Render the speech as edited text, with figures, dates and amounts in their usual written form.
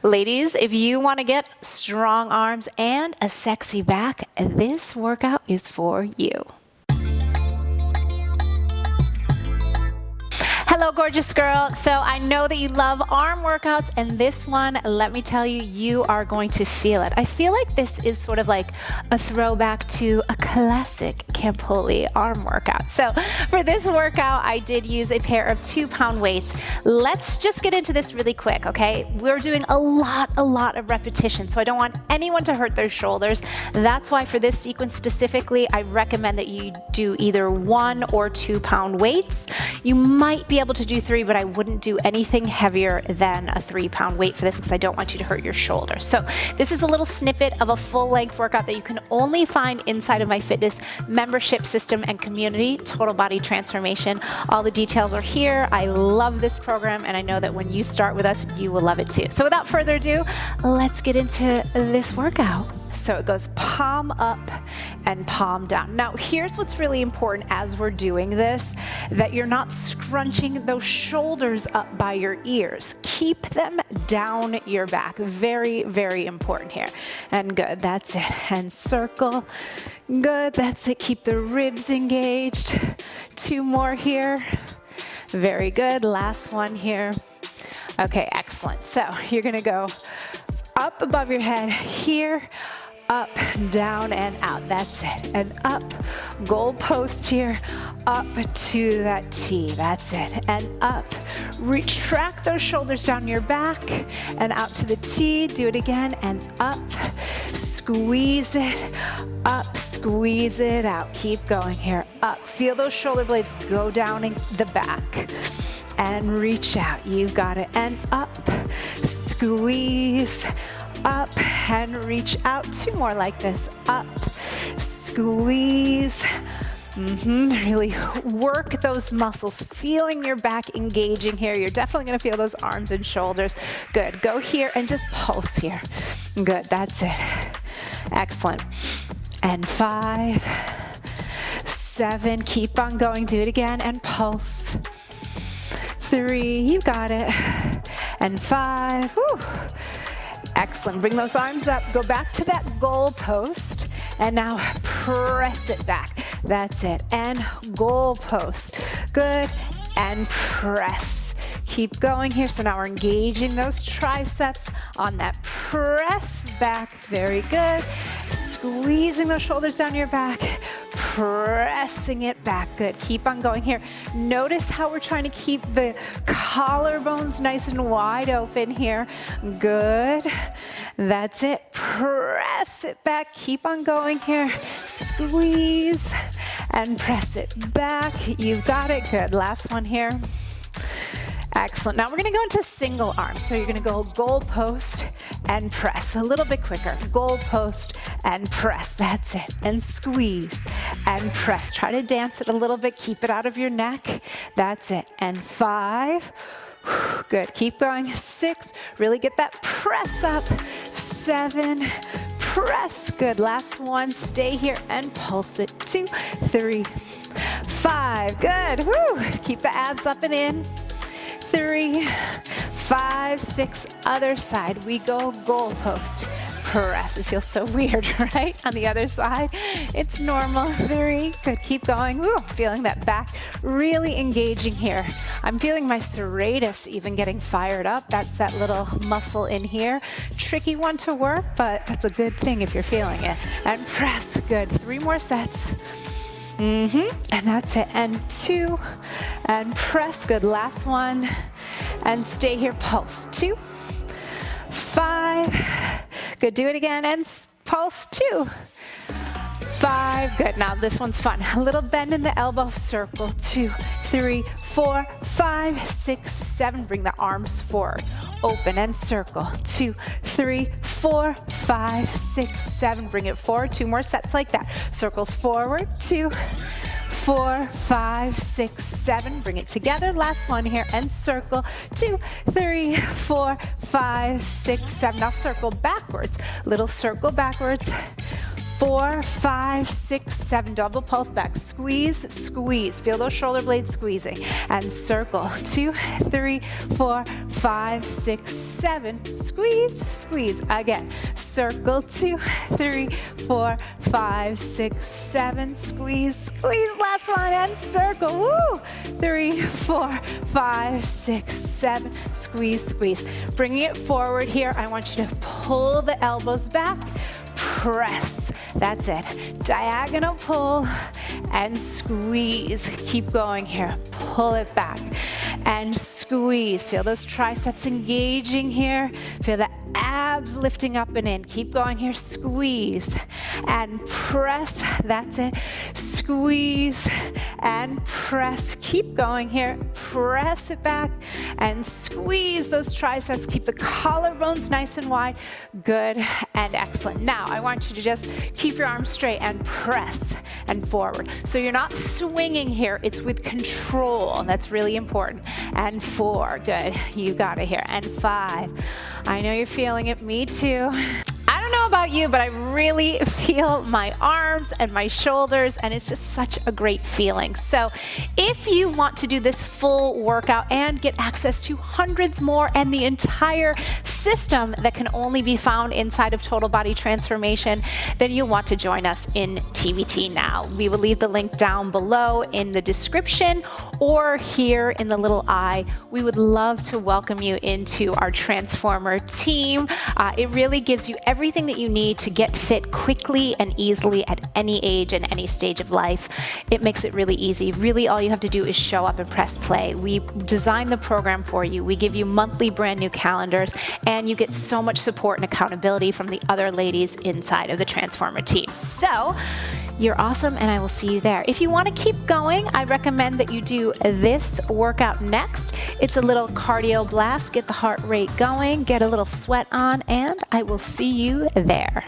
Ladies, if you want to get strong arms and a sexy back, this workout is for you. Hello, gorgeous girl. So I know that you love arm workouts, and this one, let me tell you, you are going to feel it. I feel like this is sort of like a throwback to a classic Campoli arm workout. So for this workout, I did use a pair of 2-pound weights. Let's just get into this really quick, okay? We're doing a lot of repetition, so I don't want anyone to hurt their shoulders. That's why for this sequence specifically, I recommend that you do either 1 or 2-pound weights. You might be able to do 3, but I wouldn't do anything heavier than a 3-pound weight for this because I don't want you to hurt your shoulders. So this is a little snippet of a full-length workout that you can only find inside of my fitness membership system and community, Total Body Transformation. All the details are here. I love this program, and I know that when you start with us, you will love it too. So without further ado, let's get into this workout. So it goes palm up and palm down. Now, here's what's really important as we're doing this, that you're not scrunching those shoulders up by your ears. Keep them down your back. Very, very important here. And good, that's it. And circle. Good, that's it. Keep the ribs engaged. 2 more here. Very good. Last one here. Okay, excellent. So you're gonna go up above your head here, up, down, and out. That's it. And up, goal post here, up to that T. That's it. And up, retract those shoulders down your back and out to the T. Do it again, and up, squeeze it, up, squeeze it out. Keep going here, up. Feel those shoulder blades go down in the back. And reach out, you've got it. And up, squeeze, up, and reach out. 2 more like this. Up, squeeze. Really work those muscles, feeling your back engaging here. You're definitely gonna feel those arms and shoulders. Good, go here and just pulse here. Good, that's it. Excellent. And 5, 7, keep on going. Do it again and pulse. 3, you got it. And 5, whew. Excellent. Bring those arms up. Go back to that goal post. And now press it back. That's it. And goal post. Good. And press. Keep going here. So now we're engaging those triceps on that press back. Very good. Squeezing those shoulders down your back. Pressing it back. Good. Keep on going here. Notice how we're trying to keep the collarbones nice and wide open here. Good. That's it. Press it back. Keep on going here. Squeeze and press it back. You've got it. Good. Last one here. Excellent. Now we're going to go into single arm. So you're going to go goal post and press. A little bit quicker. Goal post and press. That's it. And squeeze and press. Try to dance it a little bit. Keep it out of your neck. That's it. And 5. Good. Keep going. 6. Really get that press up. 7. Press. Good. Last one. Stay here and pulse it. 2, 3, 5. Good. Woo. Keep the abs up and in. 3, 5, 6, other side. We go goal post, press. It feels so weird, right? On the other side, it's normal. 3, good, keep going. Woo, feeling that back really engaging here. I'm feeling my serratus even getting fired up. That's that little muscle in here. Tricky one to work, but that's a good thing if you're feeling it. And press, good. 3 more sets. And that's it. And 2, and press. Good. Last one. And stay here. Pulse. 2, 5. Good. Do it again. And pulse. 2, 5. Good. Now this one's fun. A little bend in the elbow. Circle. 2, 3, 4, 5, 6, 7. Bring the arms forward. Open and circle. 2, 3, 4, 5, 6, 7. Bring it forward. 2 more sets like that. Circles forward. 2, 4, 5, 6, 7. Bring it together. Last one here and circle. 2, 3, 4, 5, 6, 7. Now circle backwards. Little circle backwards. 4, 5, 6, 7. Double pulse back. Squeeze, squeeze. Feel those shoulder blades squeezing. And circle. 2, 3, 4, 5, 6, 7. Squeeze, squeeze. Again. Circle. 2, 3, 4, 5, 6, 7. Squeeze, squeeze. Last one. And circle. Woo! 3, 4, 5, 6, 7. Squeeze, squeeze. Bringing it forward here. I want you to pull the elbows back. Press. That's it. Diagonal pull and squeeze. Keep going here. Pull it back and squeeze. Feel those triceps engaging here. Feel the abs lifting up and in. Keep going here. Squeeze and press. That's it. Squeeze and press. Keep going here. Press it back and squeeze those triceps. Keep the collarbones nice and wide. Good and excellent. Now, I want you to just keep your arms straight and press and forward. So you're not swinging here. It's with control. That's really important. And 4. Good. You got it here. And 5. I know you're feeling it. Me too. I don't know about you, but I really feel my arms and my shoulders, and it's just such a great feeling. So if you want to do this full workout and get access to hundreds more and the entire system that can only be found inside of Total Body Transformation, then you'll want to join us in TBT now. We will leave the link down below in the description or here in the little eye. We would love to welcome you into our Transformer team. It really gives you everything that you need to get fit quickly and easily at any age and any stage of life. It makes it really easy. Really, all you have to do is show up and press play. We design the program for you. We give you monthly brand new calendars, and you get so much support and accountability from the other ladies inside of the Transformer team. So, you're awesome, and I will see you there. If you want to keep going, I recommend that you do this workout next. It's a little cardio blast. Get the heart rate going, get a little sweat on, and I will see you there.